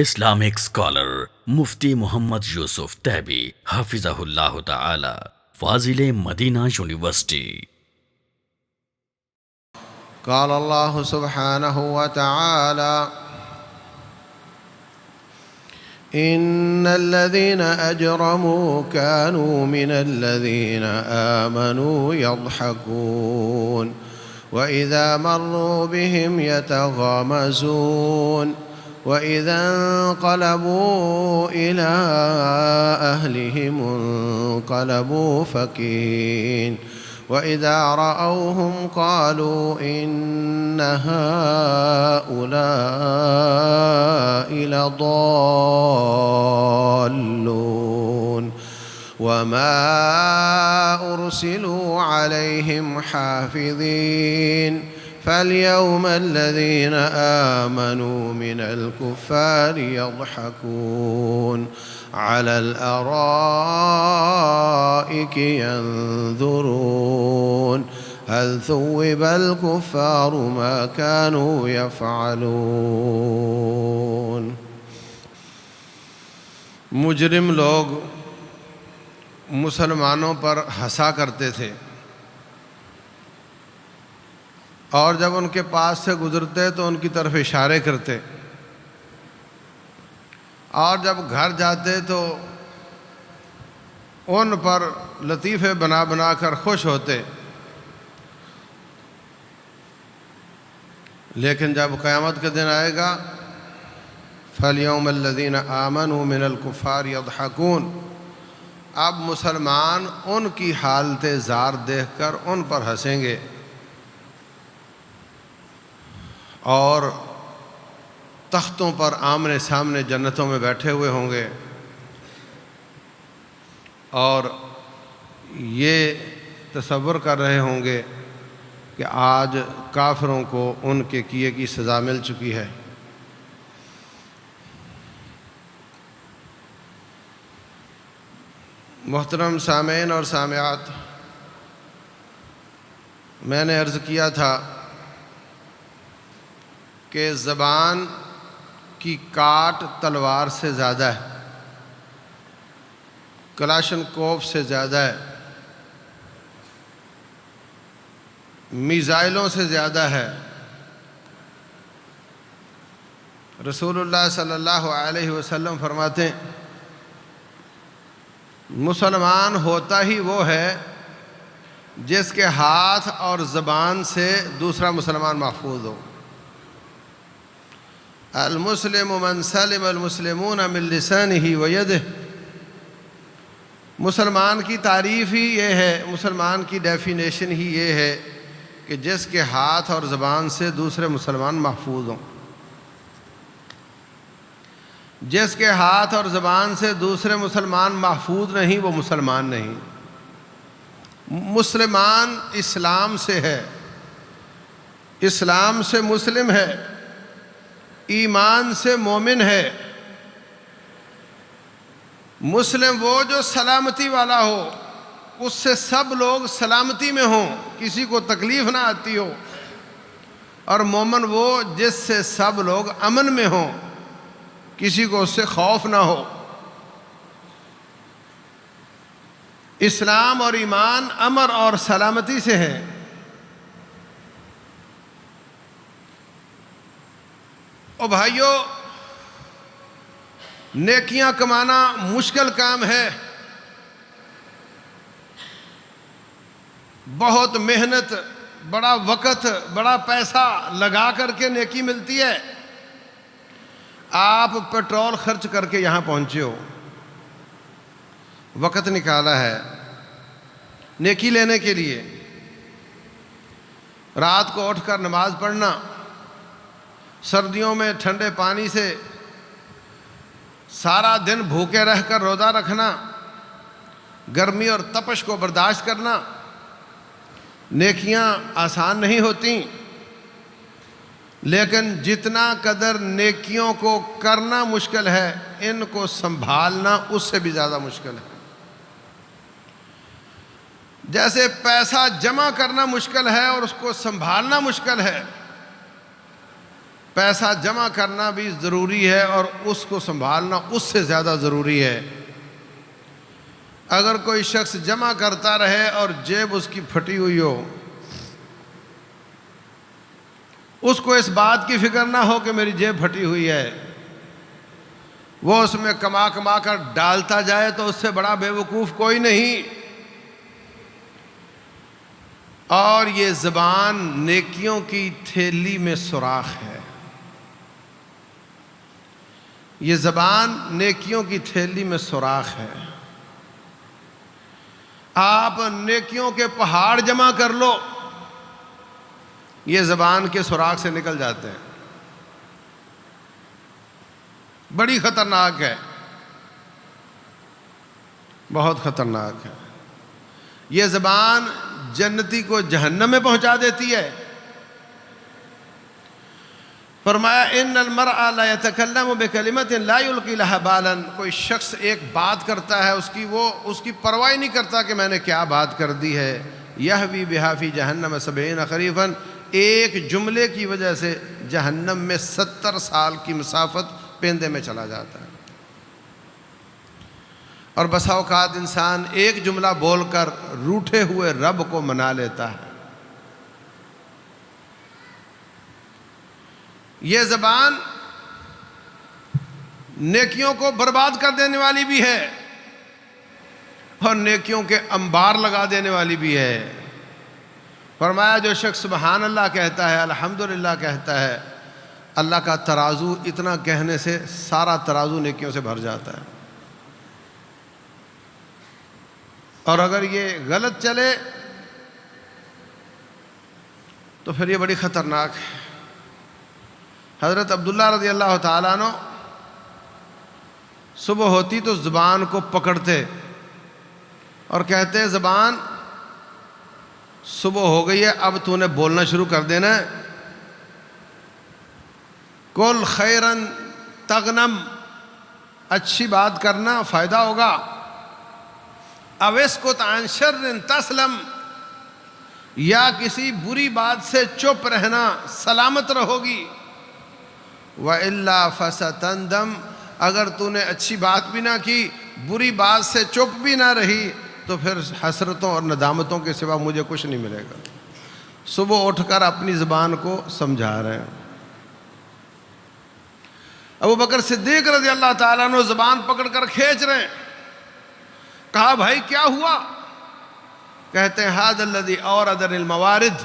Islamic scholar مفتی محمد یوسف تیبی حفظہ اللہ تعالی، فاضل Medina university. قال الله سبحانه وتعالى: إن الذين أجرموا كانوا من الذين آمنوا يضحكون وإذا مروا بهم يتغامزون وإذا انقلبوا إلى أهلهم انقلبوا فكهين وإذا رأوهم قالوا إن هؤلاء لضالون وما أرسلوا عليهم حافظين فاليوم الذين آمنوا من الكفار يضحكون على الأرائك ينظرون هل ثوب الكفار ما كانوا يفعلون۔ مجرم لوگ مسلمانوں پر ہنسا کرتے تھے، اور جب ان کے پاس سے گزرتے تو ان کی طرف اشارے کرتے، اور جب گھر جاتے تو ان پر لطیفے بنا بنا کر خوش ہوتے، لیکن جب قیامت کے دن آئے گا فَالْيَوْمَ الَّذِينَ آمَنُوا مِنَ الْكُفَّارِ يَضْحَكُونَ، اب مسلمان ان کی حالت زار دیکھ کر ان پر ہنسیں گے اور تختوں پر آمنے سامنے جنتوں میں بیٹھے ہوئے ہوں گے، اور یہ تصور کر رہے ہوں گے کہ آج کافروں کو ان کے کیے کی سزا مل چکی ہے۔ محترم سامعین اور سامعات، میں نے عرض کیا تھا کہ زبان کی کاٹ تلوار سے زیادہ ہے، کلاشن کوف سے زیادہ ہے، میزائلوں سے زیادہ ہے۔ رسول اللہ صلی اللہ علیہ وسلم فرماتے ہیں مسلمان ہوتا ہی وہ ہے جس کے ہاتھ اور زبان سے دوسرا مسلمان محفوظ ہو۔ المسلم من سلم المسلمون من لسانه ویدہ، مسلمان کی تعریف ہی یہ ہے، مسلمان کی ڈیفینیشن ہی یہ ہے کہ جس کے ہاتھ اور زبان سے دوسرے مسلمان محفوظ ہوں۔ جس کے ہاتھ اور زبان سے دوسرے مسلمان محفوظ نہیں وہ مسلمان نہیں۔ مسلمان اسلام سے ہے، اسلام سے مسلم ہے، ایمان سے مومن ہے۔ مسلم وہ جو سلامتی والا ہو، اس سے سب لوگ سلامتی میں ہوں، کسی کو تکلیف نہ آتی ہو، اور مومن وہ جس سے سب لوگ امن میں ہوں، کسی کو اس سے خوف نہ ہو۔ اسلام اور ایمان امن اور سلامتی سے ہے۔ او بھائیو، نیکیاں کمانا مشکل کام ہے، بہت محنت، بڑا وقت، بڑا پیسہ لگا کر کے نیکی ملتی ہے۔ آپ پیٹرول خرچ کر کے یہاں پہنچے ہو، وقت نکالا ہے نیکی لینے کے لیے، رات کو اٹھ کر نماز پڑھنا، سردیوں میں ٹھنڈے پانی سے سارا دن بھوکے رہ کر روزہ رکھنا، گرمی اور تپش کو برداشت کرنا، نیکیاں آسان نہیں ہوتی، لیکن جتنا قدر نیکیوں کو کرنا مشکل ہے، ان کو سنبھالنا اس سے بھی زیادہ مشکل ہے۔ جیسے پیسہ جمع کرنا مشکل ہے اور اس کو سنبھالنا مشکل ہے، پیسہ جمع کرنا بھی ضروری ہے اور اس کو سنبھالنا اس سے زیادہ ضروری ہے۔ اگر کوئی شخص جمع کرتا رہے اور جیب اس کی پھٹی ہوئی ہو، اس کو اس بات کی فکر نہ ہو کہ میری جیب پھٹی ہوئی ہے، وہ اس میں کما کما کر ڈالتا جائے تو اس سے بڑا بے وقوف کوئی نہیں۔ اور یہ زبان نیکیوں کی تھیلی میں سوراخ ہے، یہ زبان نیکیوں کی تھیلی میں سوراخ ہے۔ آپ نیکیوں کے پہاڑ جمع کر لو، یہ زبان کے سوراخ سے نکل جاتے ہیں۔ بڑی خطرناک ہے، بہت خطرناک ہے۔ یہ زبان جنتی کو جہنم میں پہنچا دیتی ہے۔ فرمایا ان المرء لا يتكلم بكلمة لا يلقي لها بالا، کوئی شخص ایک بات کرتا ہے اس کی پرواہ نہیں کرتا کہ میں نے کیا بات کر دی ہے۔ يهوي بها في جہنم 70 خریفا، ایک جملے کی وجہ سے جہنم میں 70 سال کی مسافت پیندے میں چلا جاتا ہے۔ اور بسا اوقات انسان ایک جملہ بول کر روٹھے ہوئے رب کو منا لیتا ہے۔ یہ زبان نیکیوں کو برباد کر دینے والی بھی ہے اور نیکیوں کے انبار لگا دینے والی بھی ہے۔ فرمایا جو شخص سبحان اللہ کہتا ہے، الحمدللہ کہتا ہے، اللہ کا ترازو اتنا کہنے سے سارا ترازو نیکیوں سے بھر جاتا ہے۔ اور اگر یہ غلط چلے تو پھر یہ بڑی خطرناک ہے۔ حضرت عبداللہ رضی اللہ تعالیٰ عنہ صبح ہوتی تو زبان کو پکڑتے اور کہتے زبان صبح ہو گئی ہے، اب تو نے بولنا شروع کر دینا ہے۔ کل خیرن تغنم، اچھی بات کرنا فائدہ ہوگا۔ اوسکت عن شر تسلم، یا کسی بری بات سے چپ رہنا سلامت رہو گی۔ وَإِلَّا فَسَتَنْدَمْ، اگر تو نے اچھی بات بھی نہ کی، بری بات سے چپ بھی نہ رہی تو پھر حسرتوں اور ندامتوں کے سوا مجھے کچھ نہیں ملے گا۔ صبح اٹھ کر اپنی زبان کو سمجھا رہے ہیں۔ ابو بکر صدیق رضی اللہ تعالیٰ عنہ زبان پکڑ کر کھینچ رہے ہیں۔ کہا بھائی کیا ہوا؟ کہتے ہیں ھذا الذی اوردنی الموارد،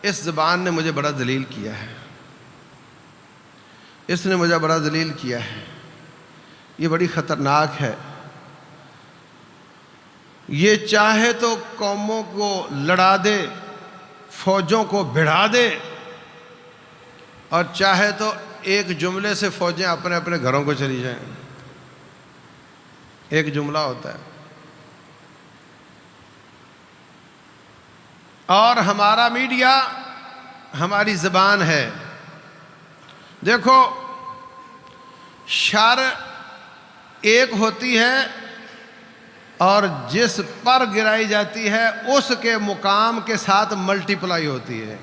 اس زبان نے مجھے بڑا ذلیل کیا ہے، اس نے مجھے بڑا ذلیل کیا ہے۔ یہ بڑی خطرناک ہے۔ یہ چاہے تو قوموں کو لڑا دے، فوجوں کو بھڑا دے، اور چاہے تو ایک جملے سے فوجیں اپنے اپنے گھروں کو چلی جائیں۔ ایک جملہ ہوتا ہے۔ اور ہمارا میڈیا ہماری زبان ہے۔ دیکھو شر ایک ہوتی ہے اور جس پر گرائی جاتی ہے اس کے مقام کے ساتھ ملٹی پلائی ہوتی ہے۔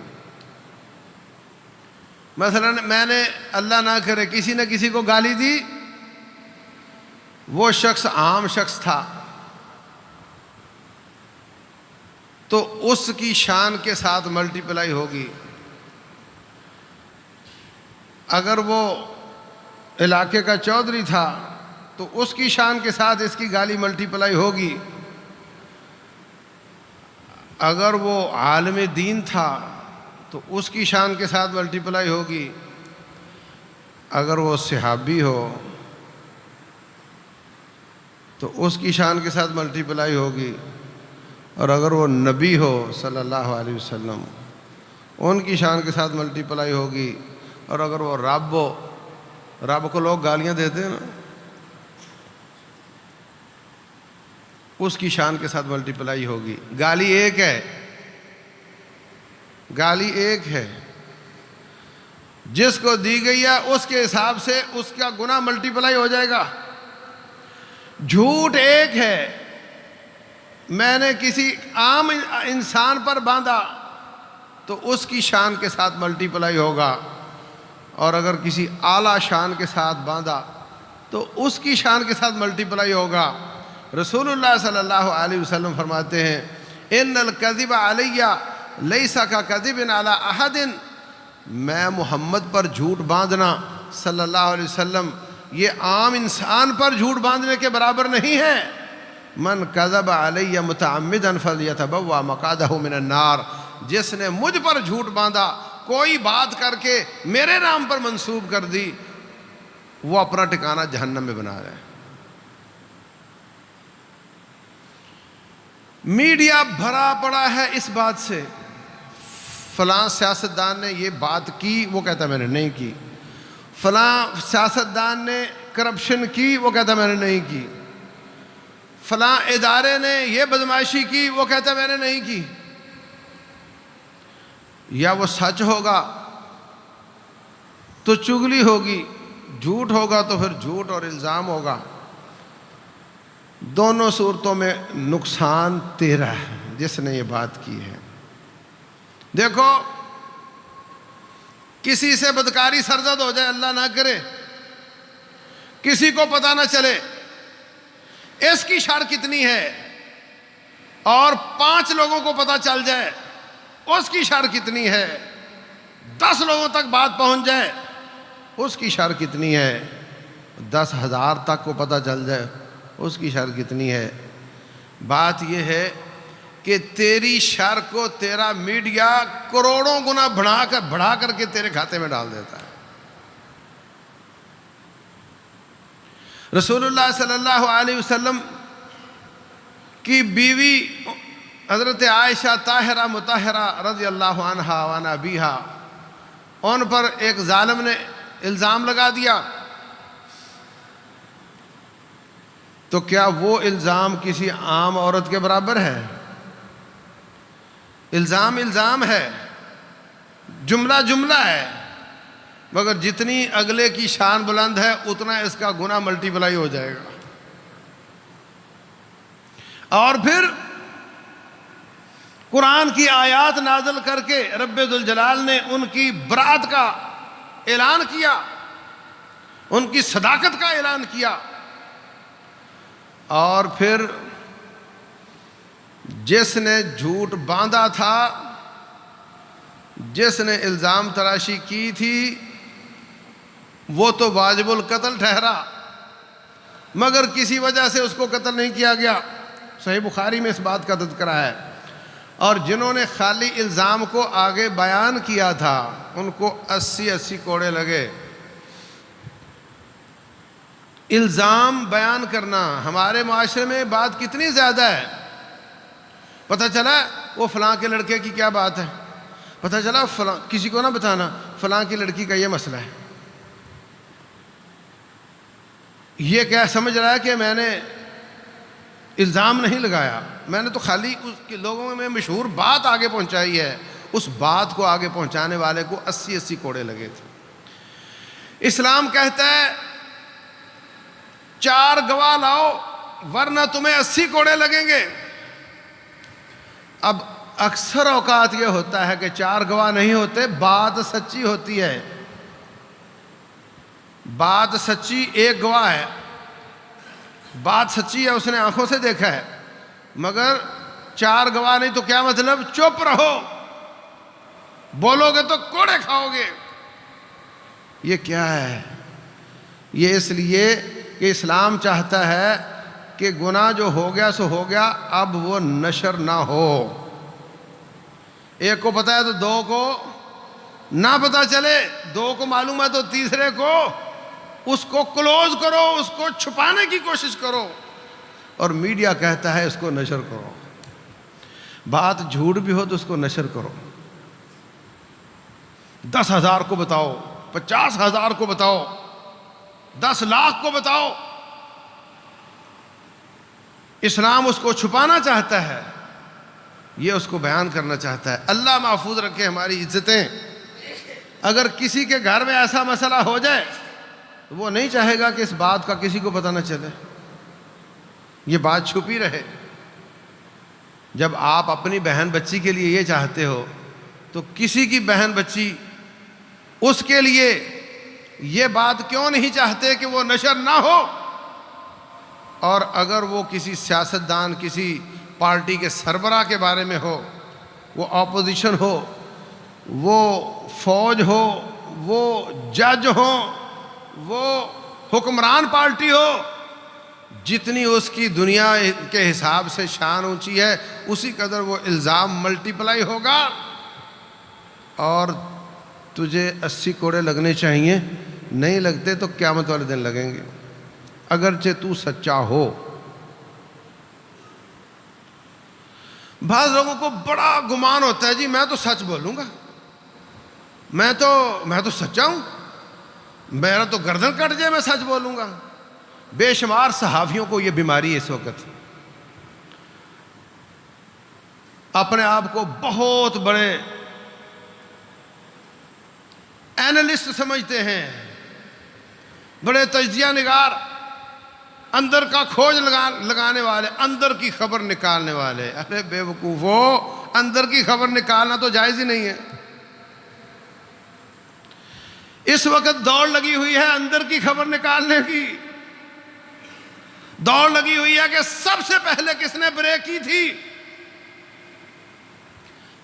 مثلا میں نے اللہ نہ کرے کسی نے کسی کو گالی دی، وہ شخص عام شخص تھا تو اس کی شان کے ساتھ ملٹی پلائی ہوگی۔ اگر وہ علاقے کا چودھری تھا تو اس کی شان کے ساتھ اس کی گالی ملٹی پلائی ہوگی۔ اگر وہ عالم دین تھا تو اس کی شان کے ساتھ ملٹی پلائی ہوگی۔ اگر وہ صحابی ہو تو اس کی شان کے ساتھ ملٹی پلائی ہوگی، اور اگر وہ نبی ہو صلی اللہ علیہ وسلم ان کی شان کے ساتھ ملٹی پلائی ہوگی، اور اگر وہ رب ہو، رب کو لوگ گالیاں دیتے ہیں نا، اس کی شان کے ساتھ ملٹی پلائی ہوگی۔ گالی ایک ہے، گالی ایک ہے، جس کو دی گئی ہے اس کے حساب سے اس کا گناہ ملٹی پلائی ہو جائے گا۔ جھوٹ ایک ہے، میں نے کسی عام انسان پر باندھا تو اس کی شان کے ساتھ ملٹی پلائی ہوگا۔ اور اگر کسی اعلیٰ شان کے ساتھ باندھا تو اس کی شان کے ساتھ ملٹی پلائی ہوگا۔ رسول اللہ صلی اللہ علیہ وسلم فرماتے ہیں ان الکذب علی لیس کذب علی احد، میں محمد پر جھوٹ باندھنا صلی اللہ علیہ وسلم یہ عام انسان پر جھوٹ باندھنے کے برابر نہیں ہے۔ من کذب علی متعمدا فلیتبوأ مقعدہ من النار، جس نے مجھ پر جھوٹ باندھا، کوئی بات کر کے میرے نام پر منسوب کر دی، وہ اپنا ٹھکانہ جہنم میں بنا رہا ہے۔ میڈیا بھرا پڑا ہے اس بات سے، فلاں سیاستدان نے یہ بات کی، وہ کہتا میں نے نہیں کی، فلاں سیاستدان نے کرپشن کی، وہ کہتا میں نے نہیں کی، فلاں ادارے نے یہ بدمعاشی کی، وہ کہتا میں نے نہیں کی۔ یا وہ سچ ہوگا تو چغلی ہوگی، جھوٹ ہوگا تو پھر جھوٹ اور الزام ہوگا۔ دونوں صورتوں میں نقصان تیرا ہے جس نے یہ بات کی ہے۔ دیکھو، کسی سے بدکاری سرزد ہو جائے، اللہ نہ کرے، کسی کو پتہ نہ چلے اس کی شر کتنی ہے، اور 5 لوگوں کو پتہ چل جائے اس کی شر کتنی ہے، 10 لوگوں تک بات پہنچ جائے اس کی شر کتنی ہے، 10,000 تک کو پتہ چل جائے اس کی شر کتنی ہے۔ بات یہ ہے کہ تیری شر کو تیرا میڈیا کروڑوں گنا بڑھا کر کے تیرے کھاتے میں ڈال دیتا ہے۔ رسول اللہ صلی اللہ علیہ وسلم کی بیوی حضرت عائشہ طاہرہ مطہرہ رضی اللہ عنہا وعن ابیہا، ان پر ایک ظالم نے الزام لگا دیا، تو کیا وہ الزام کسی عام عورت کے برابر ہے؟ الزام الزام ہے، جملہ جملہ ہے، مگر جتنی اگلے کی شان بلند ہے اتنا اس کا گناہ ملٹی پلائی ہو جائے گا۔ اور پھر قرآن کی آیات نازل کر کے رب ذوالجلال نے ان کی برات کا اعلان کیا، ان کی صداقت کا اعلان کیا، اور پھر جس نے جھوٹ باندھا تھا، جس نے الزام تراشی کی تھی، وہ تو واجب القتل ٹھہرا، مگر کسی وجہ سے اس کو قتل نہیں کیا گیا۔ صحیح بخاری میں اس بات کا تذکرہ ہے۔ اور جنہوں نے خالی الزام کو آگے بیان کیا تھا ان کو 80 کوڑے لگے۔ الزام بیان کرنا ہمارے معاشرے میں بات کتنی زیادہ ہے۔ پتہ چلا وہ فلاں کے لڑکے کی کیا بات ہے، پتہ چلا فلاں، کسی کو نہ بتانا فلاں کی لڑکی کا یہ مسئلہ ہے۔ یہ کیا سمجھ رہا ہے کہ میں نے الزام نہیں لگایا، میں نے تو خالی اس کے لوگوں میں مشہور بات آگے پہنچائی ہے۔ اس بات کو آگے پہنچانے والے کو 80 کوڑے لگے تھے۔ اسلام کہتا ہے 4 گواہ لاؤ ورنہ تمہیں 80 کوڑے لگیں گے۔ اب اکثر اوقات یہ ہوتا ہے کہ 4 گواہ نہیں ہوتے، بات سچی ہوتی ہے، بات سچی، ایک گواہ ہے، بات سچی ہے، اس نے آنکھوں سے دیکھا ہے، مگر 4 گواہ نہیں تو کیا مطلب؟ چپ رہو، بولو گے تو کوڑے کھاؤ گے۔ یہ کیا ہے؟ یہ اس لیے کہ اسلام چاہتا ہے کہ گناہ جو ہو گیا سو ہو گیا، اب وہ نشر نہ ہو۔ ایک کو پتہ ہے تو 2 کو نہ پتہ چلے، 2 کو معلوم ہے تو تیسرے کو اس کو کلوز کرو، اس کو چھپانے کی کوشش کرو، اور میڈیا کہتا ہے اس کو نشر کرو۔ بات جھوٹ بھی ہو تو اس کو نشر کرو، 10,000 کو بتاؤ، 50,000 کو بتاؤ، 10 لاکھ کو بتاؤ۔ اسلام اس کو چھپانا چاہتا ہے، یہ اس کو بیان کرنا چاہتا ہے۔ اللہ محفوظ رکھے ہماری عزتیں۔ اگر کسی کے گھر میں ایسا مسئلہ ہو جائے تو وہ نہیں چاہے گا کہ اس بات کا کسی کو پتہ نہ چلے، یہ بات چھپی رہے۔ جب آپ اپنی بہن بچی کے لیے یہ چاہتے ہو تو کسی کی بہن بچی اس کے لیے یہ بات کیوں نہیں چاہتے کہ وہ نشر نہ ہو؟ اور اگر وہ کسی سیاستدان، کسی پارٹی کے سربراہ کے بارے میں ہو، وہ اپوزیشن ہو، وہ فوج ہو، وہ جج ہو، وہ حکمران پارٹی ہو، جتنی اس کی دنیا کے حساب سے شان اونچی ہے اسی قدر وہ الزام ملٹی پلائی ہوگا، اور تجھے 80 کوڑے لگنے چاہیے، نہیں لگتے تو قیامت والے دن لگیں گے، اگرچہ تو سچا ہو۔ بعض لوگوں کو بڑا گمان ہوتا ہے، جی میں تو سچ بولوں گا، میں تو سچا ہوں، میرا تو گردن کٹ جائے میں سچ بولوں گا۔ بے شمار صحافیوں کو یہ بیماری ہے اس وقت، اپنے آپ کو بہت بڑے اینالسٹ سمجھتے ہیں، بڑے تجزیہ نگار، اندر کا کھوج لگانے والے، اندر کی خبر نکالنے والے۔ ارے بے وقوفو، اندر کی خبر نکالنا تو جائز ہی نہیں ہے۔ اس وقت دوڑ لگی ہوئی ہے اندر کی خبر نکالنے کی، دوڑ لگی ہوئی ہے کہ سب سے پہلے کس نے بریک کی تھی،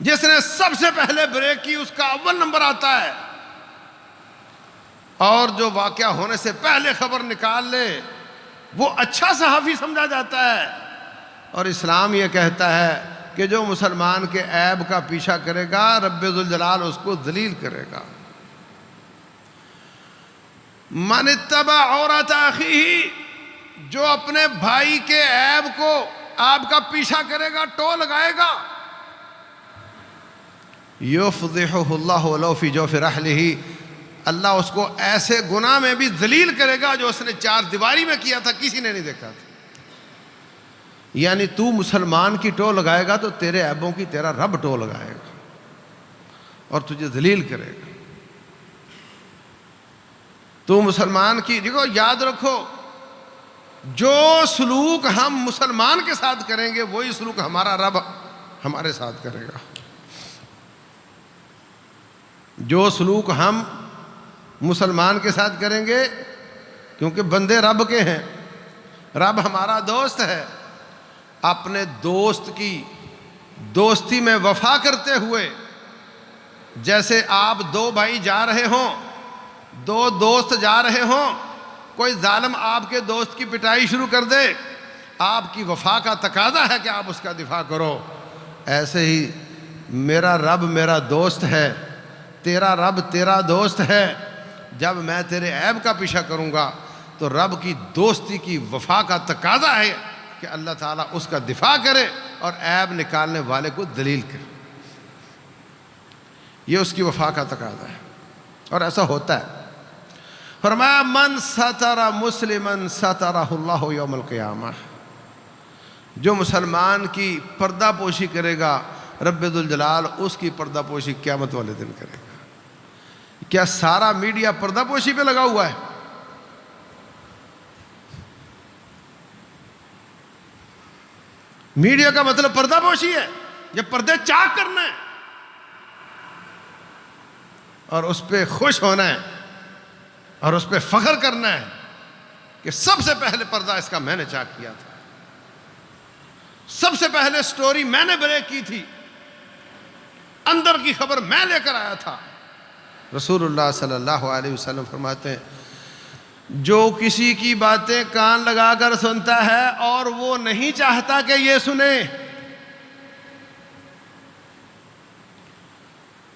جس نے سب سے پہلے بریک کی اس کا اول نمبر آتا ہے، اور جو واقعہ ہونے سے پہلے خبر نکال لے وہ اچھا صحافی سمجھا جاتا ہے۔ اور اسلام یہ کہتا ہے کہ جو مسلمان کے عیب کا پیچھا کرے گا رب ذوالجلال اس کو ذلیل کرے گا۔ من اتبع عورت اخیہ، جو اپنے بھائی کے عیب کو، آپ کا پیچھا کرے گا، ٹو لگائے گا، یفضحہ اللہ ولو فی جوف رحلہ، اللہ اس کو ایسے گناہ میں بھی ذلیل کرے گا جو اس نے 4 دیواری میں کیا تھا، کسی نے نہیں دیکھا تھا۔ یعنی تو مسلمان کی ٹو لگائے گا تو تیرے عیبوں کی تیرا رب ٹو لگائے گا اور تجھے ذلیل کرے گا۔ تو مسلمان کی، دیکھو یاد رکھو، جو سلوک ہم مسلمان کے ساتھ کریں گے وہی سلوک ہمارا رب ہمارے ساتھ کرے گا۔ جو سلوک ہم مسلمان کے ساتھ کریں گے، کیونکہ بندے رب کے ہیں، رب ہمارا دوست ہے، اپنے دوست کی دوستی میں وفا کرتے ہوئے، جیسے آپ 2 بھائی جا رہے ہوں، 2 دوست جا رہے ہوں، کوئی ظالم آپ کے دوست کی پٹائی شروع کر دے، آپ کی وفا کا تقاضا ہے کہ آپ اس کا دفاع کرو، ایسے ہی میرا رب میرا دوست ہے، تیرا رب تیرا دوست ہے۔ جب میں تیرے عیب کا پیچھا کروں گا تو رب کی دوستی کی وفا کا تقاضا ہے کہ اللہ تعالیٰ اس کا دفاع کرے اور عیب نکالنے والے کو ذلیل کرے، یہ اس کی وفا کا تقاضا ہے، اور ایسا ہوتا ہے۔ فرمایا من ستر مسلما سترہ اللہ یوم القیامہ، جو مسلمان کی پردہ پوشی کرے گا رب ذوالجلال اس کی پردہ پوشی قیامت والے دن کرے گا۔ کیا سارا میڈیا پردہ پوشی پہ لگا ہوا ہے؟ میڈیا کا مطلب پردہ پوشی ہے، یہ پردے چاک کرنا ہے اور اس پہ خوش ہونا ہے اور اس پہ فخر کرنا ہے کہ سب سے پہلے پردہ اس کا میں نے چاک کیا تھا، سب سے پہلے سٹوری میں نے بریک کی تھی، اندر کی خبر میں لے کر آیا تھا۔ رسول اللہ صلی اللہ علیہ وسلم فرماتے ہیں جو کسی کی باتیں کان لگا کر سنتا ہے اور وہ نہیں چاہتا کہ یہ سنے،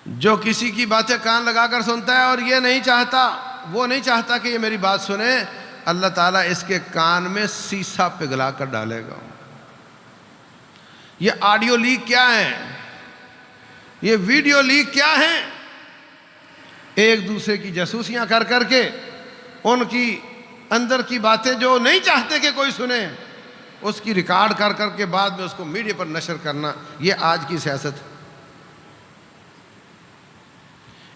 جو کسی کی باتیں کان لگا کر سنتا ہے اور یہ نہیں چاہتا، وہ نہیں چاہتا کہ یہ میری بات سنے، اللہ تعالیٰ اس کے کان میں سیسا پگھلا کر ڈالے گا۔ یہ آڈیو لیک کیا ہے، یہ ویڈیو لیک کیا ہے؟ ایک دوسرے کی جاسوسیاں کر کر کے ان کی اندر کی باتیں جو نہیں چاہتے کہ کوئی سنے اس کی ریکارڈ کر کر کے بعد میں اس کو میڈیا پر نشر کرنا، یہ آج کی سیاست ہے،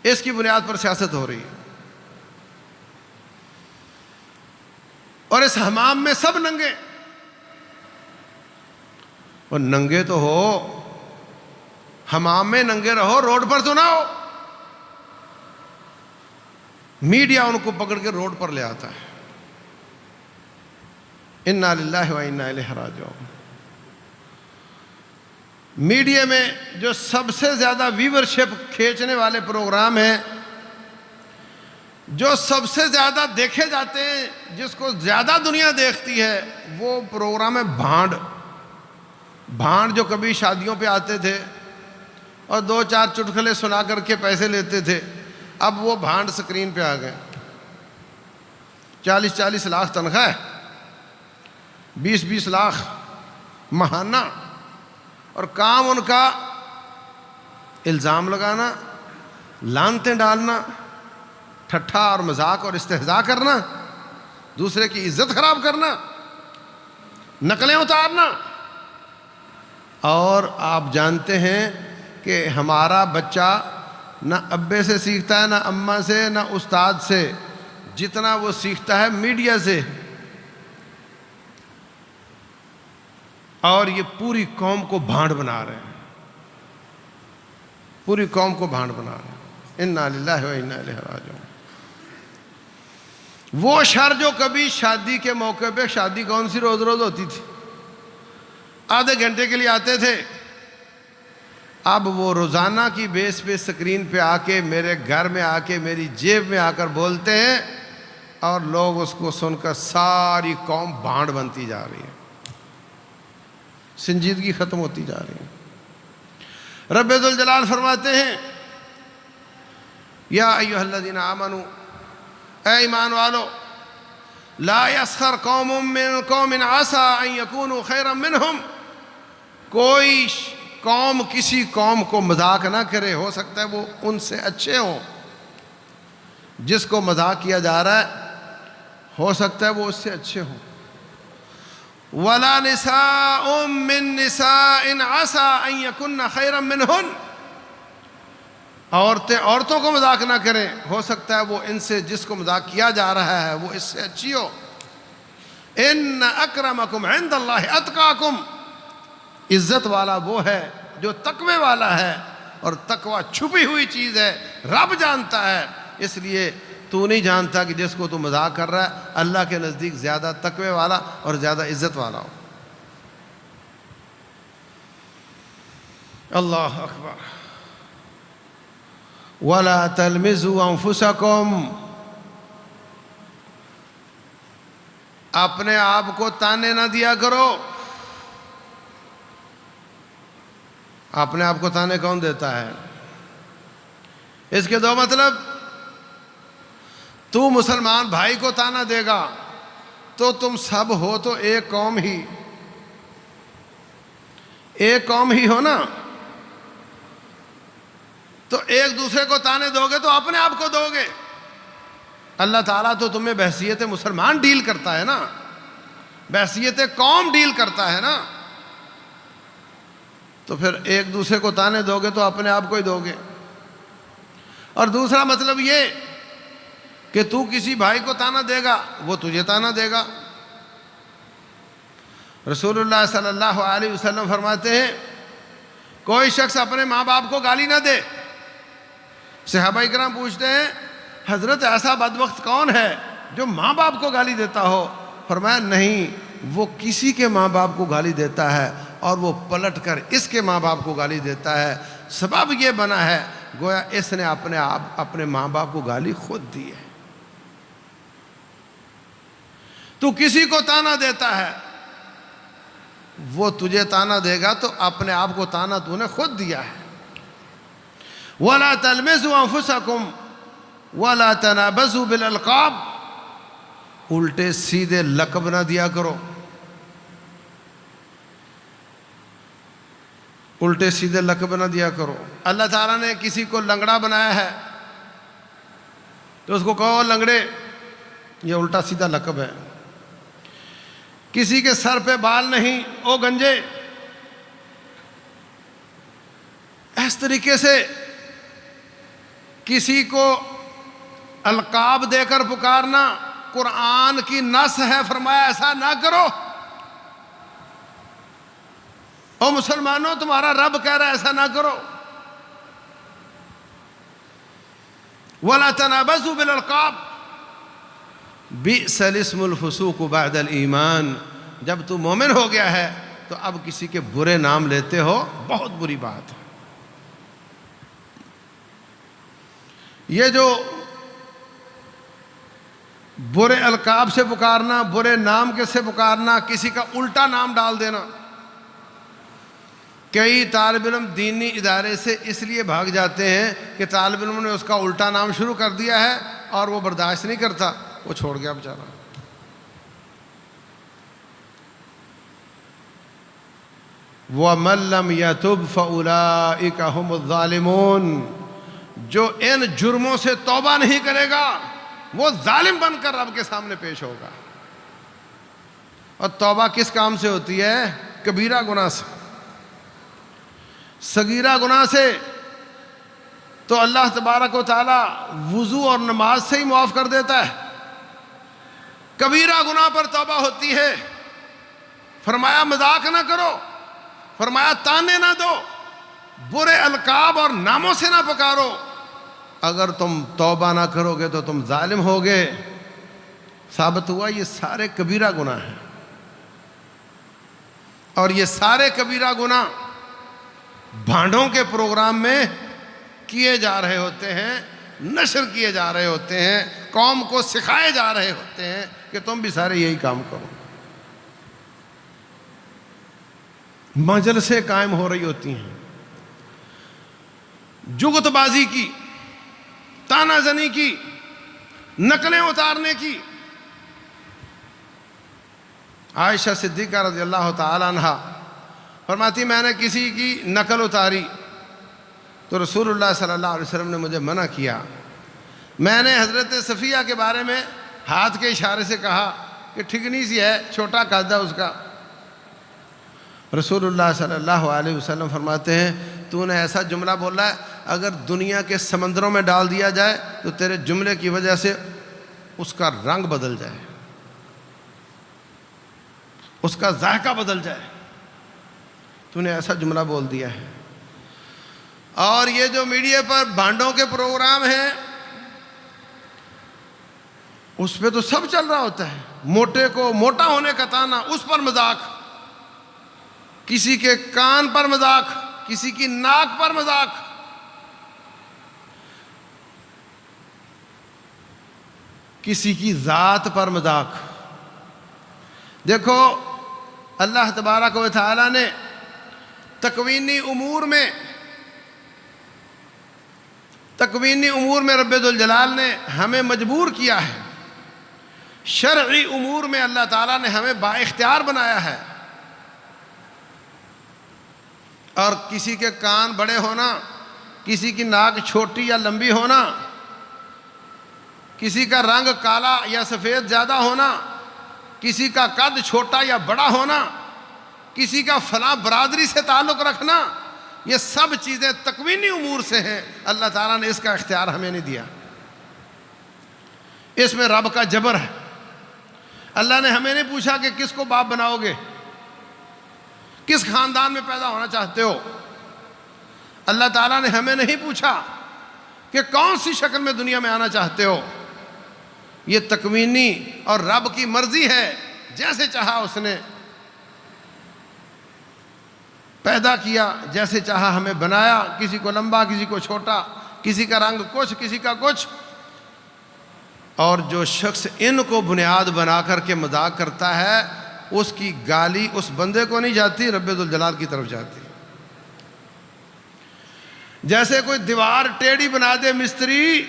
اس کی بنیاد پر سیاست ہو رہی ہے۔ اور اس حمام میں سب ننگے، اور ننگے تو ہو، حمام میں ننگے رہو، روڈ پر تو نہ ہو۔ میڈیا ان کو پکڑ کے روڈ پر لے آتا ہے. انا للہ و انا الیہ راجعون. میڈیا میں جو سب سے زیادہ ویورشپ کھینچنے والے پروگرام ہیں، جو سب سے زیادہ دیکھے جاتے ہیں، جس کو زیادہ دنیا دیکھتی ہے، وہ پروگرام ہے بھانڈ. بھانڈ جو کبھی شادیوں پہ آتے تھے اور 2-4 چٹکلے سنا کر کے پیسے لیتے تھے، اب وہ بھانڈ سکرین پہ آ گئے. 40-40 لاکھ تنخواہ، 20-20 لاکھ ماہانہ، اور کام ان کا الزام لگانا، لانتیں ڈالنا، ٹھٹھا اور مذاق اور استہزاء کرنا، دوسرے کی عزت خراب کرنا، نقلیں اتارنا. اور آپ جانتے ہیں کہ ہمارا بچہ نہ ابے سے سیکھتا ہے، نہ اماں سے، نہ استاد سے، جتنا وہ سیکھتا ہے میڈیا سے. اور یہ پوری قوم کو بھانڈ بنا رہے ہیں، پوری قوم کو بھانڈ بنا رہے ہیں. انا للہ و انا الیہ راجعون. وہ شر جو کبھی شادی کے موقع پہ، شادی کون سی روز روز ہوتی تھی، آدھے گھنٹے کے لیے آتے تھے، اب وہ روزانہ کی بیس پہ سکرین پہ آ کے، میرے گھر میں آ کے، میری جیب میں آ کر بولتے ہیں، اور لوگ اس کو سن کر ساری قوم بھانڈ بنتی جا رہی ہے، سنجیدگی ختم ہوتی جا رہی ہے. رب ذوالجلال فرماتے ہیں، یا ایھا الذین آمنوا، اے ایمان والو، لا یسخر قوم من قوم عسى ان یکونوا خیرا منہم. کوئی قوم کسی قوم کو مذاق نہ کرے، ہو سکتا ہے وہ ان سے اچھے ہوں. جس کو مذاق کیا جا رہا ہے ہو سکتا ہے وہ اس سے اچھے ہوں. وَلَا نِسَاءٌ مِّن نِسَاءٍ عَسَىٰ أَن يَكُنَّ خَيْرًا مِّنْهُنَّ. عورتیں عورتوں کو مذاق نہ کریں، ہو سکتا ہے وہ ان سے، جس کو مذاق کیا جا رہا ہے، وہ اس سے اچھی ہو. إِنَّ أَكْرَمَكُمْ عِندَ اللَّهِ أَتْقَاكُمْ. عزت والا وہ ہے جو تقوی والا ہے، اور تقوی چھپی ہوئی چیز ہے، رب جانتا ہے. اس لیے تو نہیں جانتا کہ جس کو تو مذاق کر رہا ہے اللہ کے نزدیک زیادہ تقوی والا اور زیادہ عزت والا ہو. اللہ اکبر. وَلَا تَلْمِزُوا أَنفُسَكُمْ. اپنے آپ کو تانے نہ دیا کرو. اپنے آپ کو تانے کون دیتا ہے؟ اس کے دو مطلب. تو مسلمان بھائی کو تانا دے گا تو تم سب ہو تو ایک قوم ہی، ایک قوم ہی ہو نا. تو ایک دوسرے کو تانے دو گے تو اپنے آپ کو دو گے. اللہ تعالیٰ تو تمہیں بحیثیت مسلمان ڈیل کرتا ہے نا، بحیثیت قوم ڈیل کرتا ہے نا. تو پھر ایک دوسرے کو تانے دو گے تو اپنے آپ کو ہی دو گے. اور دوسرا مطلب یہ کہ تو کسی بھائی کو تانا دے گا وہ تجھے تانا دے گا. رسول اللہ صلی اللہ علیہ وسلم فرماتے ہیں، کوئی شخص اپنے ماں باپ کو گالی نہ دے. صحابہ کرام پوچھتے ہیں، حضرت ایسا بدبخت کون ہے جو ماں باپ کو گالی دیتا ہو؟ فرمایا نہیں، وہ کسی کے ماں باپ کو گالی دیتا ہے اور وہ پلٹ کر اس کے ماں باپ کو گالی دیتا ہے. سبب یہ بنا ہے گویا اس نے اپنے ماں باپ کو گالی خود دی ہے. تو کسی کو تانا دیتا ہے، وہ تجھے تانا دے گا تو اپنے آپ کو تانا تو نے خود دیا ہے. وَلَا تَلْمِزُوا أَنفُسَكُمْ وَلَا تَنَابَزُوا بِالْأَلْقَابِ. الٹے سیدھے لقب نہ دیا کرو. الٹے سیدھے لقب نہ دیا کرو. اللہ تعالیٰ نے کسی کو لنگڑا بنایا ہے تو اس کو کہو لنگڑے، یہ الٹا سیدھا لقب ہے. کسی کے سر پہ بال نہیں، او گنجے. اس طریقے سے کسی کو القاب دے کر پکارنا قرآن کی نص ہے، فرمایا ایسا نہ کرو. او مسلمانوں، تمہارا رب کہہ رہا ہے ایسا نہ کرو. ولا تنابزوا بالالقاب بئس الاسم الفسوق بعد الایمان، جب تو مومن ہو گیا ہے تو اب کسی کے برے نام لیتے ہو، بہت بری بات ہے۔ یہ جو برے القاب سے پکارنا، برے نام کے سے پکارنا، کسی کا الٹا نام ڈال دینا، کئی طالب علم دینی ادارے سے اس لیے بھاگ جاتے ہیں کہ طالب علم نے اس کا الٹا نام شروع کر دیا ہے اور وہ برداشت نہیں کرتا، وہ چھوڑ گیا بیچارہ۔ وَمَن لَّمْ يَتُبْ فَأُولَٰئِكَ هُمُ الظَّالِمُونَ، جو ان جرموں سے توبہ نہیں کرے گا وہ ظالم بن کر رب کے سامنے پیش ہوگا۔ اور توبہ کس کام سے ہوتی ہے؟ کبیرہ گناہ سے۔ صغیرہ گناہ سے تو اللہ تبارک و تعالی وضو اور نماز سے ہی معاف کر دیتا ہے، کبیرہ گناہ پر توبہ ہوتی ہے۔ فرمایا مذاق نہ کرو، فرمایا تانے نہ دو، برے القاب اور ناموں سے نہ پکارو، اگر تم توبہ نہ کرو گے تو تم ظالم ہوگے۔ ثابت ہوا یہ سارے کبیرہ گناہ ہیں، اور یہ سارے کبیرہ گناہ بھانڈوں کے پروگرام میں کیے جا رہے ہوتے ہیں، نشر کیے جا رہے ہوتے ہیں، قوم کو سکھائے جا رہے ہوتے ہیں کہ تم بھی سارے یہی کام کرو۔ مجلسیں قائم ہو رہی ہوتی ہیں جگت بازی کی، تانا زنی کی، نقلیں اتارنے کی۔ عائشہ صدیقہ رضی اللہ تعالی عنہا فرماتی میں نے کسی کی نقل اتاری تو رسول اللہ صلی اللہ علیہ وسلم نے مجھے منع کیا۔ میں نے حضرت صفیہ کے بارے میں ہاتھ کے اشارے سے کہا کہ ٹھگنی سی ہے، چھوٹا قد ہے اس کا۔ رسول اللہ صلی اللہ علیہ وسلم فرماتے ہیں تو نے ایسا جملہ بولا ہے اگر دنیا کے سمندروں میں ڈال دیا جائے تو تیرے جملے کی وجہ سے اس کا رنگ بدل جائے، اس کا ذائقہ بدل جائے، تو نے ایسا جملہ بول دیا ہے۔ اور یہ جو میڈیا پر بھانڈوں کے پروگرام ہیں اس پہ تو سب چل رہا ہوتا ہے، موٹے کو موٹا ہونے کا تانا، اس پر مذاق، کسی کے کان پر مذاق، کسی کی ناک پر مذاق، کسی کی ذات پر مذاق۔ دیکھو اللہ تبارک و تعالی نے تکوینی امور میں رب ذوالجلال نے ہمیں مجبور کیا ہے، شرعی امور میں اللہ تعالیٰ نے ہمیں با اختیار بنایا ہے۔ اور کسی کے کان بڑے ہونا، کسی کی ناک چھوٹی یا لمبی ہونا، کسی کا رنگ کالا یا سفید زیادہ ہونا، کسی کا قد چھوٹا یا بڑا ہونا، کسی کا فلاں برادری سے تعلق رکھنا، یہ سب چیزیں تکوینی امور سے ہیں۔ اللہ تعالیٰ نے اس کا اختیار ہمیں نہیں دیا، اس میں رب کا جبر ہے۔ اللہ نے ہمیں نہیں پوچھا کہ کس کو باپ بناؤ گے، کس خاندان میں پیدا ہونا چاہتے ہو۔ اللہ تعالیٰ نے ہمیں نہیں پوچھا کہ کون سی شکل میں دنیا میں آنا چاہتے ہو۔ یہ تکوینی اور رب کی مرضی ہے، جیسے چاہا اس نے پیدا کیا، جیسے چاہا ہمیں بنایا، کسی کو لمبا، کسی کو چھوٹا، کسی کا رنگ کچھ، کسی کا کچھ۔ اور جو شخص ان کو بنیاد بنا کر کے مذاق کرتا ہے اس کی گالی اس بندے کو نہیں جاتی، رب ذوالجلال کی طرف جاتی۔ جیسے کوئی دیوار ٹیڑھی بنا دے مستری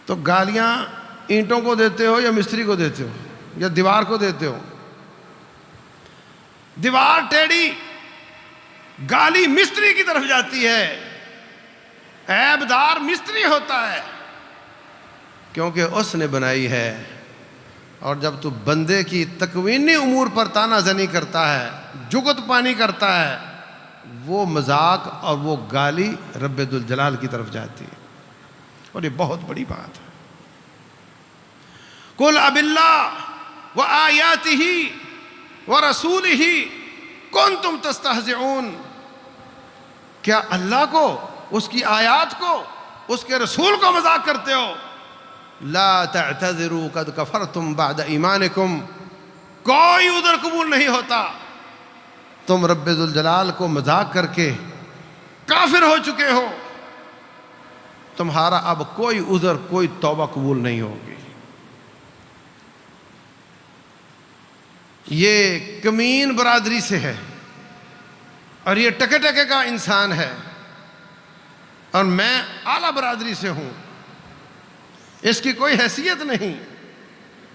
تو گالیاں اینٹوں کو دیتے ہو یا مستری کو دیتے ہو یا دیوار کو دیتے ہو؟ دیوار ٹیڑھی، گالی مستری کی طرف جاتی ہے، عیبدار مستری ہوتا ہے کیونکہ اس نے بنائی ہے۔ اور جب تو بندے کی تکوینی امور پر تانا زنی کرتا ہے، جگت پانی کرتا ہے، وہ مذاق اور وہ گالی رب ذوالجلال کی طرف جاتی ہے، اور یہ بہت بڑی بات ہے۔ قُلْ أَبِ اللَّهِ وَآيَاتِهِ وَرَسُولِهِ كُنْتُمْ تَسْتَهْزِئُونَ، کیا اللہ کو، اس کی آیات کو اس کے رسول کو مذاق کرتے ہو، لا تعتذروا قد کفرتم بعد ایمانکم، کوئی عذر قبول نہیں ہوتا، تم رب ذوالجلال کو مذاق کر کے کافر ہو چکے ہو، تمہارا اب کوئی عذر کوئی توبہ قبول نہیں ہوگی۔ یہ کمین برادری سے ہے اور یہ ٹکے ٹکے کا انسان ہے، اور میں اعلیٰ برادری سے ہوں، اس کی کوئی حیثیت نہیں۔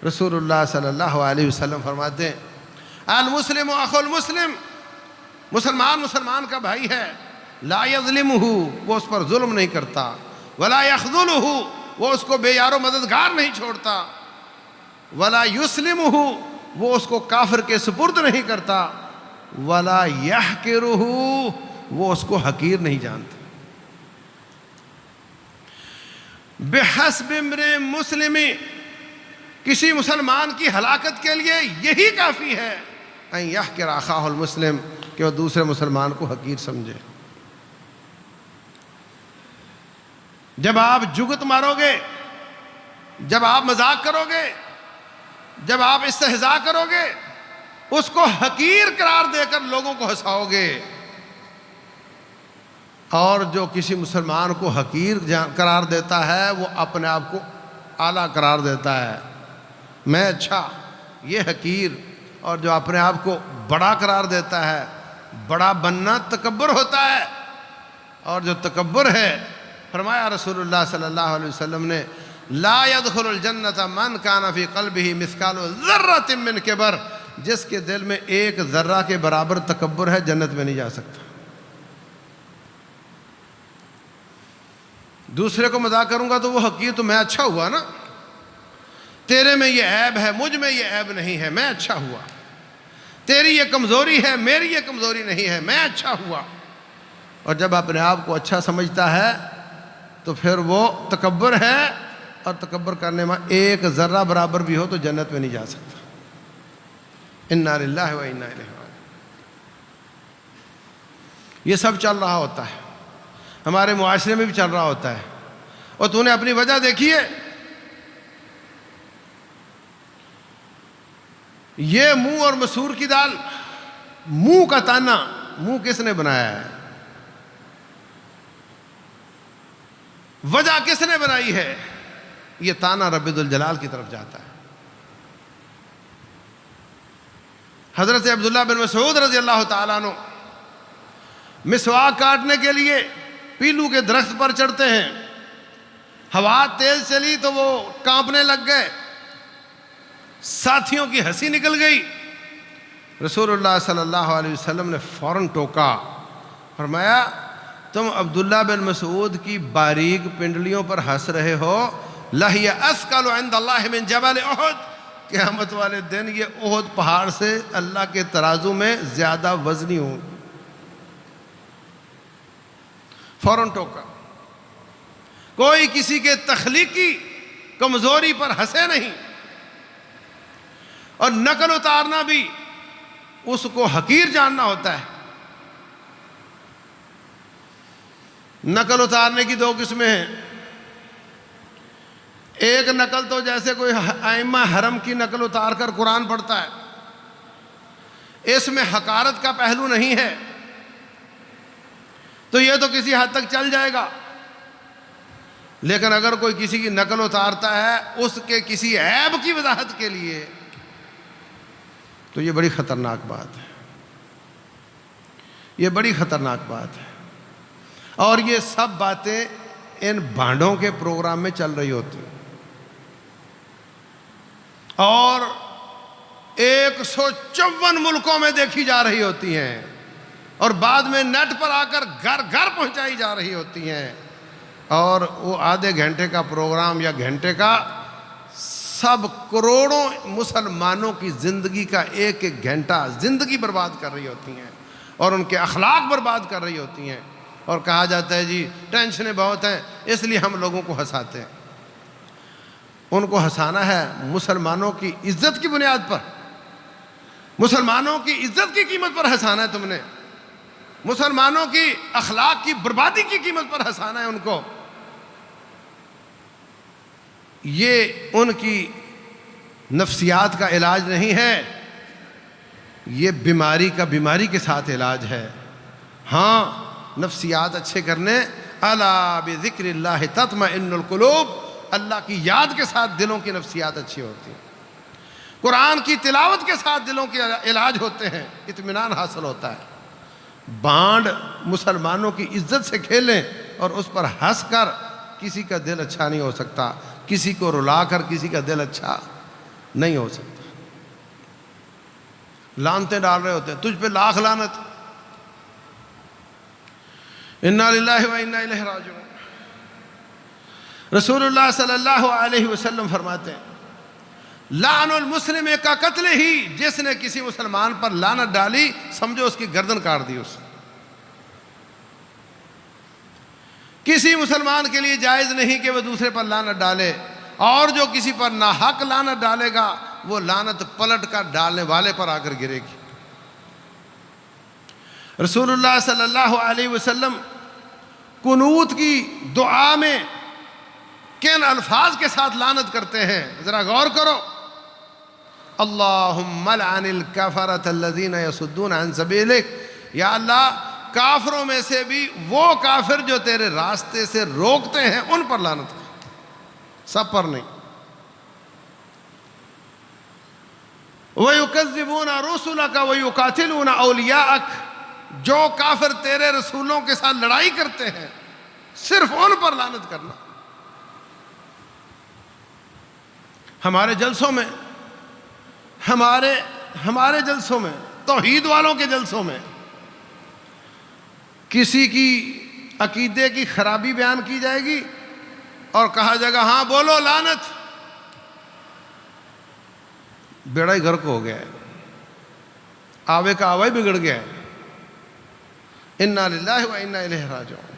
رسول اللہ صلی اللہ علیہ وسلم فرماتے ہیں المسلم اخو المسلم، مسلمان مسلمان کا بھائی ہے، لا یظلمہ، وہ اس پر ظلم نہیں کرتا، ولا یخذلہ، وہ اس کو بے یار و مددگار نہیں چھوڑتا، ولا یسلمہ، وہ اس کو کافر کے سپرد نہیں کرتا، ولا یحقرہ، وہ اس کو حقیر نہیں جانتا۔ بحسب امرئ مسلم، کسی مسلمان کی ہلاکت کے لیے یہی کافی ہے ان یحقر اخاہ المسلم، کہ وہ دوسرے مسلمان کو حقیر سمجھے۔ جب آپ جگت مارو گے، جب آپ مذاق کرو گے، جب آپ استہزاء کرو گے، اس کو حقیر قرار دے کر لوگوں کو ہنساؤ گے، اور جو کسی مسلمان کو حقیر قرار دیتا ہے وہ اپنے آپ کو اعلیٰ قرار دیتا ہے، میں اچھا، یہ حقیر۔ اور جو اپنے آپ کو بڑا قرار دیتا ہے، بڑا بننا تکبر ہوتا ہے، اور جو تکبر ہے، فرمایا رسول اللہ صلی اللہ علیہ وسلم نے لا يدخل الجنت من کان فی قلبہ مثقال ذرۃ من کبر، جس کے دل میں ایک ذرہ کے برابر تکبر ہے جنت میں نہیں جا سکتا۔ دوسرے کو مذاق کروں گا تو وہ حقیر، تو میں اچھا ہوا نا، تیرے میں یہ عیب ہے، مجھ میں یہ عیب نہیں ہے، میں اچھا ہوا، تیری یہ کمزوری ہے، میری یہ کمزوری نہیں ہے، میں اچھا ہوا۔ اور جب اپنے آپ کو اچھا سمجھتا ہے تو پھر وہ تکبر ہے، اور تکبر کرنے میں ایک ذرہ برابر بھی ہو تو جنت میں نہیں جا سکتا۔ انا للہ و انا الیہ راجعون۔ یہ سب چل رہا ہوتا ہے، ہمارے معاشرے میں بھی چل رہا ہوتا ہے، اور تو نے اپنی وجہ دیکھی ہے؟ یہ منہ اور مسور کی دال، منہ کا تانا، منہ کس نے بنایا ہے؟ وجہ کس نے بنائی ہے؟ یہ تانا رب ذوالجلال کی طرف جاتا ہے۔ حضرت عبداللہ بن مسعود رضی اللہ تعالیٰ عنہ مسواک کاٹنے کے لیے پیلو کے درخت پر چڑھتے ہیں، ہوا تیز چلی تو وہ کانپنے لگ گئے، ساتھیوں کی ہنسی نکل گئی، رسول اللہ صلی اللہ علیہ وسلم نے فوراً ٹوکا، فرمایا تم عبداللہ بن مسعود کی باریک پنڈلیوں پر ہنس رہے ہو، لَهِيَ أَثْقَلُ عِنْدَ اللَّهِ مِنْ جَبَلِ اُحُدٍ، قیامت والے دن یہ احد پہاڑ سے اللہ کے ترازو میں زیادہ وزنی ہوں۔ فوراً ٹوکا۔ کوئی کسی کے تخلیقی کمزوری پر ہنسے نہیں، اور نقل اتارنا بھی اس کو حقیر جاننا ہوتا ہے۔ نقل اتارنے کی دو قسمیں ہیں، ایک نقل تو جیسے کوئی ائمہ حرم کی نقل اتار کر قرآن پڑھتا ہے، اس میں حقارت کا پہلو نہیں ہے، تو یہ تو کسی حد تک چل جائے گا، لیکن اگر کوئی کسی کی نقل اتارتا ہے اس کے کسی عیب کی وضاحت کے لیے، تو یہ بڑی خطرناک بات ہے، یہ بڑی خطرناک بات ہے۔ اور یہ سب باتیں ان بھانڈوں کے پروگرام میں چل رہی ہوتی ہیں، اور 154 ملکوں میں دیکھی جا رہی ہوتی ہیں، اور بعد میں نیٹ پر آ کر گھر گھر پہنچائی جا رہی ہوتی ہیں، اور وہ آدھے گھنٹے کا پروگرام یا گھنٹے کا سب کروڑوں مسلمانوں کی زندگی کا ایک ایک گھنٹہ زندگی برباد کر رہی ہوتی ہیں، اور ان کے اخلاق برباد کر رہی ہوتی ہیں، اور کہا جاتا ہے جی ٹینشنیں بہت ہیں اس لیے ہم لوگوں کو ہنساتے ہیں۔ ان کو ہنسانا ہے مسلمانوں کی عزت کی بنیاد پر، مسلمانوں کی عزت کی قیمت پر ہنسانا ہے تم نے، مسلمانوں کی اخلاق کی بربادی کی قیمت پر ہنسانا ہے ان کو۔ یہ ان کی نفسیات کا علاج نہیں ہے، یہ بیماری کا بیماری کے ساتھ علاج ہے۔ ہاں، نفسیات اچھے کرنے، الا بذکر اللہ تطمئن القلوب، اللہ کی یاد کے ساتھ دلوں کی نفسیات اچھی ہوتی ہیں، قرآن کی تلاوت کے ساتھ دلوں کے علاج ہوتے ہیں، اطمینان حاصل ہوتا ہے۔ بانڈ مسلمانوں کی عزت سے کھیلیں اور اس پر ہنس کر کسی کا دل اچھا نہیں ہو سکتا، کسی کو رلا کر کسی کا دل اچھا نہیں ہو سکتا۔ لعنتیں ڈال رہے ہوتے ہیں، تجھ پہ لاکھ لعنت، انا للہ و انا الیہ راجعون۔ رسول اللہ صلی اللہ علیہ وسلم فرماتے ہیں لعن المسلم کا قتل ہی، جس نے کسی مسلمان پر لعنت ڈالی سمجھو اس کی گردن کاٹ دی۔ اس کسی مسلمان کے لیے جائز نہیں کہ وہ دوسرے پر لعنت ڈالے، اور جو کسی پر ناحق لعنت ڈالے گا وہ لعنت پلٹ کر ڈالنے والے پر آ کر گرے گی۔ رسول اللہ صلی اللہ علیہ وسلم قنوت کی دعا میں کن الفاظ کے ساتھ لعنت کرتے ہیں، ذرا غور کرو۔ اللہم لعن الکفرۃ الذین یصدون عن سبیلک، یا اللہ کافروں میں سے بھی وہ کافر جو تیرے راستے سے روکتے ہیں ان پر لعنت کر، سب پر نہیں۔ وَيُكَذِّبُونَ رُسُلَكَ وَيُقَاتِلُونَ أَوْلِيَاءَكَ، جو کافر تیرے رسولوں کے ساتھ لڑائی کرتے ہیں صرف ان پر لعنت کرنا۔ ہمارے جلسوں میں، ہمارے جلسوں میں، توحید والوں کے جلسوں میں کسی کی عقیدے کی خرابی بیان کی جائے گی اور کہا جائے گا ہاں بولو لعنت، بیڑا ہی غرق ہو گیا ہے، آوے کا آوا ہی بگڑ گیا ہے۔ انا للہ و انا الیہ راجعون۔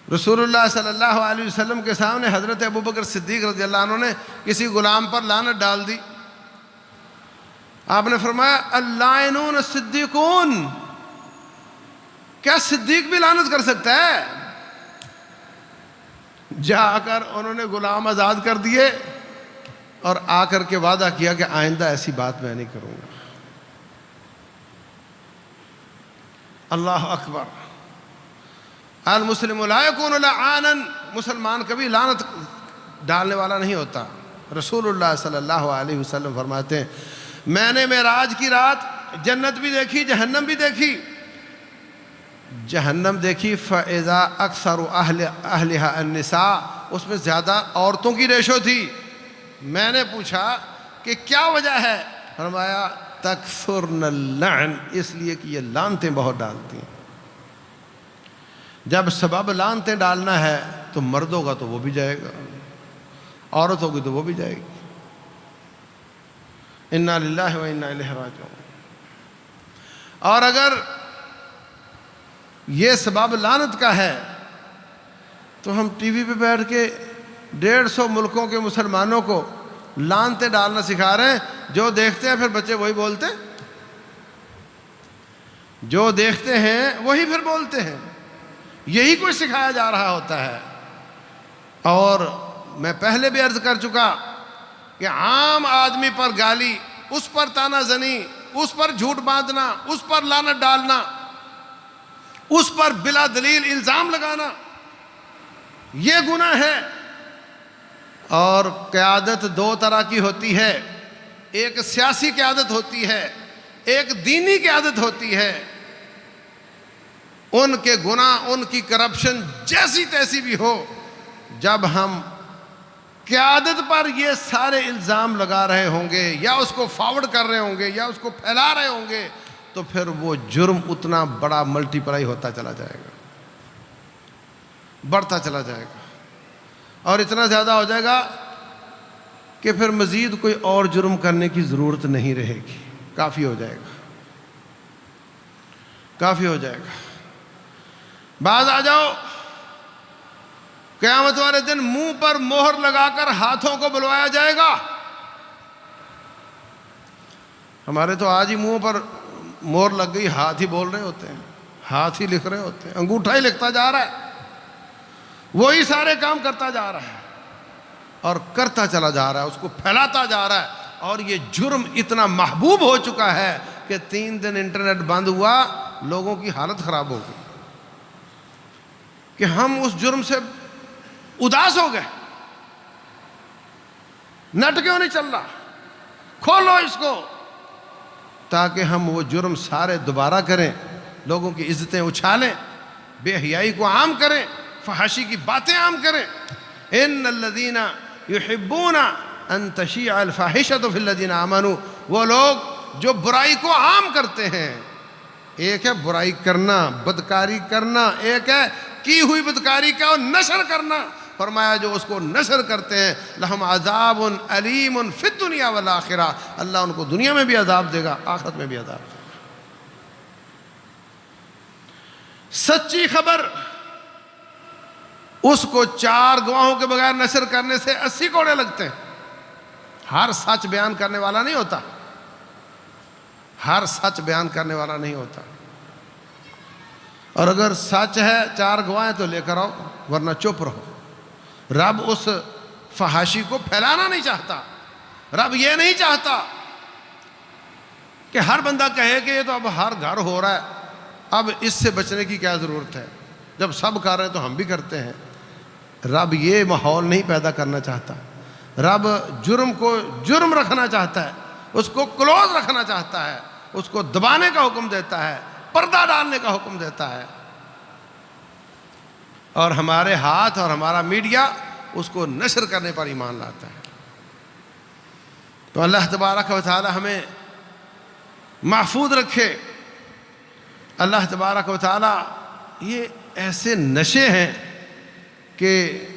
رسول اللہ صلی اللہ علیہ وسلم کے سامنے حضرت ابوبکر صدیق رضی اللہ عنہ نے کسی غلام پر لعنت ڈال دی۔ آپ نے فرمایا اللائنون الصدیقون، کیا صدیق بھی لعنت کر سکتا ہے؟ جا کر انہوں نے غلام آزاد کر دیے اور آ کر کے وعدہ کیا کہ آئندہ ایسی بات میں نہیں کروں گا۔ اللہ اکبر۔ المسلم لا یکون لعانا، مسلمان کبھی لعنت ڈالنے والا نہیں ہوتا۔ رسول اللہ صلی اللہ علیہ وسلم فرماتے ہیں میں نے معراج کی رات جنت بھی دیکھی، جہنم بھی دیکھی۔ جہنم دیکھی فَإِذَا أَكْثَرُ أَهْلِهَا النِّسَاء، اس میں زیادہ عورتوں کی ریشو تھی۔ میں نے پوچھا کہ کیا وجہ ہے؟ فرمایا تَكْثُرْنَ اللَّعْنَ، اس لیے کہ یہ لعنتیں بہت ڈالتی ہیں۔ جب سبب لعنتیں ڈالنا ہے تو مرد ہوگا تو وہ بھی جائے گا، عورت ہوگی تو وہ بھی جائے گی۔ انا للہ و انا الیہ راجعون۔ اور اگر یہ سبب لعنت کا ہے تو ہم ٹی وی پہ بیٹھ کے 150 ملکوں کے مسلمانوں کو لعنتیں ڈالنا سکھا رہے ہیں۔ جو دیکھتے ہیں پھر بچے وہی بولتے ہیں، جو دیکھتے ہیں وہی پھر بولتے ہیں، یہی کچھ سکھایا جا رہا ہوتا ہے۔ اور میں پہلے بھی عرض کر چکا کہ عام آدمی پر گالی، اس پر تانا زنی، اس پر جھوٹ باندھنا، اس پر لعنت ڈالنا، اس پر بلا دلیل الزام لگانا، یہ گناہ ہے۔ اور قیادت دو طرح کی ہوتی ہے، ایک سیاسی قیادت ہوتی ہے، ایک دینی قیادت ہوتی ہے۔ ان کے گناہ، ان کی کرپشن جیسی تیسی بھی ہو، جب ہم قیادت پر یہ سارے الزام لگا رہے ہوں گے یا اس کو فارورڈ کر رہے ہوں گے یا اس کو پھیلا رہے ہوں گے تو پھر وہ جرم اتنا بڑا ملٹی پلائی ہوتا چلا جائے گا، بڑھتا چلا جائے گا، اور اتنا زیادہ ہو جائے گا کہ پھر مزید کوئی اور جرم کرنے کی ضرورت نہیں رہے گی، کافی ہو جائے گا، کافی ہو جائے گا۔ بعض آ جاؤ، قیامت والے دن منہ پر مہر لگا کر ہاتھوں کو بلوایا جائے گا۔ ہمارے تو آج ہی منہ پر مہر لگ گئی، ہاتھ ہی بول رہے ہوتے ہیں، ہاتھ ہی لکھ رہے ہوتے ہیں، انگوٹھا ہی لکھتا جا رہا ہے۔ وہی سارے کام کرتا جا رہا ہے اور کرتا چلا جا رہا ہے، اس کو پھیلاتا جا رہا ہے، اور یہ جرم اتنا محبوب ہو چکا ہے کہ 3 دن انٹرنیٹ بند ہوا، لوگوں کی حالت خراب ہو گئی کہ ہم اس جرم سے اداس ہو گئے، نیٹ کیوں نہیں چل رہا، کھولو اس کو، تاکہ ہم وہ جرم سارے دوبارہ کریں، لوگوں کی عزتیں اچھالیں، بے حیائی کو عام کریں، فحاشی کی باتیں عام کریں۔ ان الذین یحبون ان تشیع الفاحشۃ فی الذین آمنوا، وہ لوگ جو برائی کو عام کرتے ہیں، ایک ہے برائی کرنا، بدکاری کرنا، ایک ہے کی ہوئی بدکاری کا نشر کرنا۔ فرمایا جو اس کو نشر کرتے ہیں لہم عذاب علیم فی الدنیا والآخرہ، اللہ ان کو دنیا میں بھی عذاب دے گا، آخرت میں بھی عذاب دے گا۔ سچی خبر اس کو 4 گواہوں کے بغیر نشر کرنے سے 80 کوڑے لگتے ہیں۔ ہر سچ بیان کرنے والا نہیں ہوتا، ہر سچ بیان کرنے والا نہیں ہوتا، اور اگر سچ ہے 4 گواہ تو لے کر آؤ، ورنہ چپ رہو۔ رب اس فحاشی کو پھیلانا نہیں چاہتا، رب یہ نہیں چاہتا کہ ہر بندہ کہے کہ یہ تو اب ہر گھر ہو رہا ہے، اب اس سے بچنے کی کیا ضرورت ہے، جب سب کر رہے ہیں تو ہم بھی کرتے ہیں۔ رب یہ ماحول نہیں پیدا کرنا چاہتا، رب جرم کو جرم رکھنا چاہتا ہے، اس کو کلوز رکھنا چاہتا ہے، اس کو دبانے کا حکم دیتا ہے، پردہ ڈالنے کا حکم دیتا ہے، اور ہمارے ہاتھ اور ہمارا میڈیا اس کو نشر کرنے پر ایمان لاتا ہے۔ تو اللہ تبارک و تعالی ہمیں محفوظ رکھے۔ اللہ تبارک و تعالی یہ ایسے نشے ہیں کہ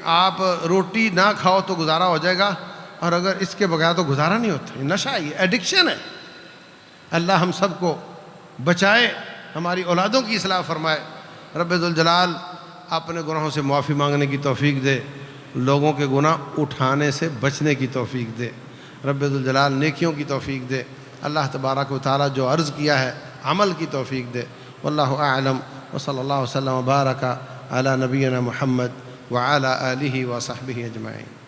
آپ روٹی نہ کھاؤ تو گزارا ہو جائے گا، اور اگر اس کے بغیر تو گزارا نہیں ہوتا، یہ نشہ ہے، یہ ایڈکشن ہے۔ اللہ ہم سب کو بچائے، ہماری اولادوں کی اصلاح فرمائے۔ رب ذوالجلال اپنے گناہوں سے معافی مانگنے کی توفیق دے، لوگوں کے گناہ اٹھانے سے بچنے کی توفیق دے۔ رب ذوالجلال نیکیوں کی توفیق دے۔ اللہ تبارک و تعالی جو عرض کیا ہے عمل کی توفیق دے۔ واللہ اعلم، وصلی اللہ وسلم وبارک علی نبینا محمد وعلی آلہ وصحبہ اجمعین۔